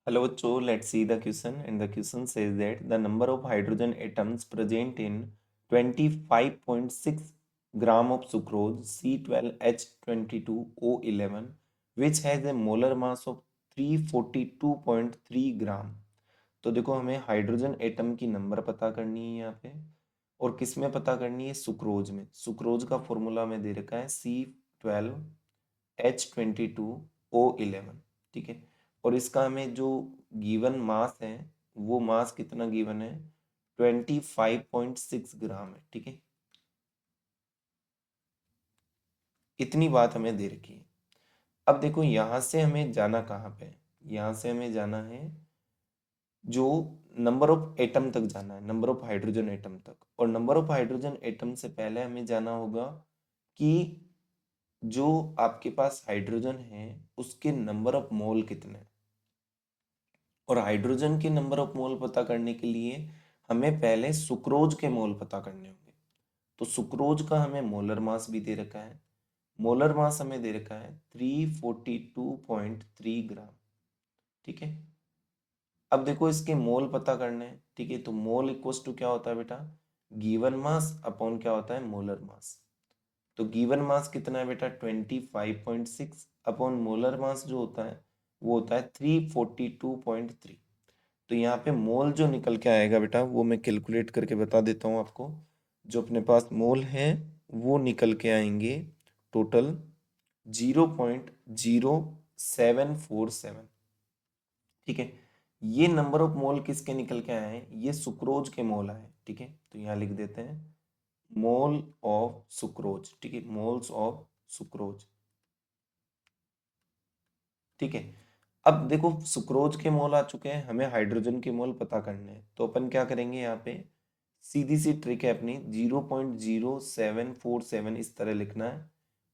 Hello, bachcho, let's see the question. And the question says that the number of hydrogen atoms present in 25.6 gram of sucrose C12H22O11, which has a molar mass of 342.3 ग्राम। तो देखो हमें hydrogen atom की number पता करनी है यहाँ पे, और किस में पता करनी है? सुक्रोज में। सुक्रोज का फॉर्मूला में दे रखा है C12H22O11, ठीक है। और इसका हमें जो गिवन मास है, वो मास कितना गिवन है? 25.6 ग्राम है, ठीक है। इतनी बात हमें दे रखी है। अब देखो यहां से हमें जाना कहाँ पे? यहां से हमें जाना है जो नंबर ऑफ एटम तक जाना है, नंबर ऑफ हाइड्रोजन एटम तक। और नंबर ऑफ हाइड्रोजन एटम से पहले हमें जाना होगा कि जो आपके पास हाइड्रोजन है उसके नंबर ऑफ मोल कितने हैं। और हाइड्रोजन के नंबर ऑफ मोल पता करने के लिए हमें पहले सुक्रोज के मोल पता करने होंगे। तो सुक्रोज का हमें मोलर मास भी दे रखा है। मोलर मास हमें दे रखा है 342.3 ग्राम, ठीक है। अब देखो इसके मोल पता करने हैं, ठीक है। तो मोल इक्वल्स टू क्या होता है बेटा? गिवन मास अपॉन क्या होता है? Molar mass. तो गिवन मास कितना है बेटा? 25.6 अपॉन मोलर मास जो होता है वो होता है 342.3। तो यहाँ पे मोल जो निकल के आएगा बेटा वो मैं कैलकुलेट करके बता देता हूँ आपको। जो अपने पास मोल है वो निकल के आएंगे टोटल 0.0747, ठीक है। ये नंबर ऑफ मोल किसके निकल के आए हैं? ये सुक्रोज के मोल आए, ठीक है। तो यहाँ लिख देते हैं मोल ऑफ सुक्रोज, ठीक है, मोल्स ऑफ सुक्रोज, ठीक है। अब देखो सुक्रोज के मोल आ चुके हैं, हमें हाइड्रोजन के मोल पता करने हैं। तो अपन क्या करेंगे यहाँ पे? सीधी सी ट्रिक है अपनी, 0.0747 इस तरह लिखना है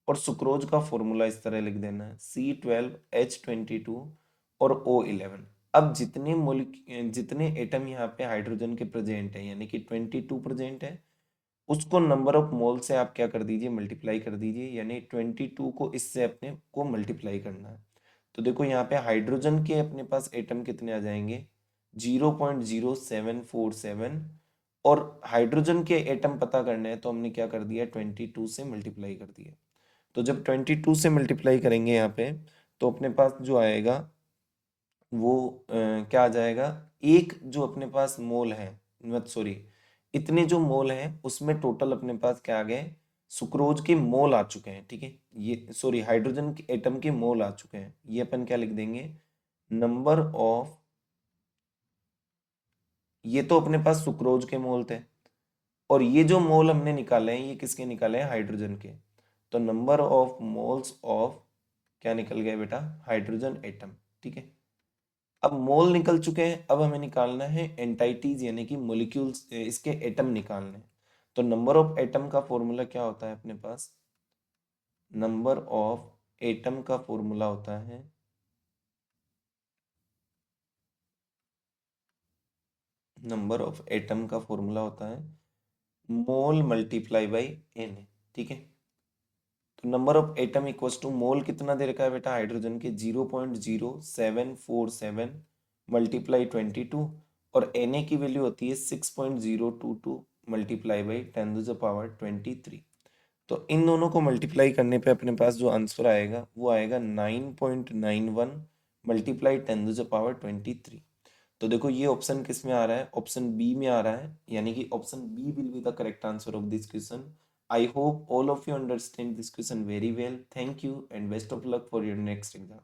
और सुक्रोज का फॉर्मूला इस तरह लिख देना है C12H22 और O11। अब जितने एटम यहाँ पे हाइड्रोजन के प्रेजेंट है, यानी कि 22 प्रेजेंट है, उसको नंबर ऑफ मोल से आप क्या कर दीजिए? मल्टीप्लाई कर दीजिए। यानी 22 को इससे अपने को मल्टीप्लाई करना है। तो देखो यहाँ पे हाइड्रोजन के अपने पास एटम कितने आ जाएंगे? 0.0747। और हाइड्रोजन के एटम पता करने हैं तो हमने क्या कर दिया? 22 से मल्टीप्लाई कर दिया। तो जब 22 से मल्टीप्लाई करेंगे यहाँ पे तो अपने पास जो आएगा वो क्या आ जाएगा? एक जो अपने पास मोल है, मत सॉरी, इतने जो मोल हैं उसमें टोटल अपने पास क्या आ गए? सुक्रोज के मोल आ चुके हैं, ठीक है। ये सॉरी, हाइड्रोजन के एटम के मोल आ चुके हैं। ये अपन क्या लिख देंगे? नंबर ऑफ, ये तो अपने पास सुक्रोज के मोल थे, और ये जो मोल हमने निकाले हैं ये किसके निकाले हैं? हाइड्रोजन के। तो नंबर ऑफ मोल्स ऑफ क्या निकल गए बेटा? हाइड्रोजन एटम, ठीक है। अब मोल निकल चुके हैं, अब हमें निकालना है एंटाइटीज यानी कि मॉलिक्यूल्स, इसके एटम निकालने हैं। तो नंबर ऑफ एटम का फॉर्मूला क्या होता है अपने पास? नंबर ऑफ एटम का फॉर्मूला होता है नंबर ऑफ एटम का फॉर्मूला होता है मोल मल्टीप्लाई बाई एन, ठीक है। तो number of atom equals to mole कितना दे रखा है बेटा हाइड्रोजन के? 0.0747 मल्टीप्लाई 22, और Na की वैल्यू होती है 6.022 मल्टीप्लाई बाई 10⁻23। तो इन दोनों को मल्टीप्लाई करने पे अपने पास जो आंसर आएगा वो आएगा 9.91 मल्टीप्लाई 10⁻23। तो देखो ये ऑप्शन किस में आ रहा है? ऑप्शन बी में आ रहा है, यानी कि option B will be the correct answer of this question. I hope all of you understand this question very well. Thank you and best of luck for your next exam.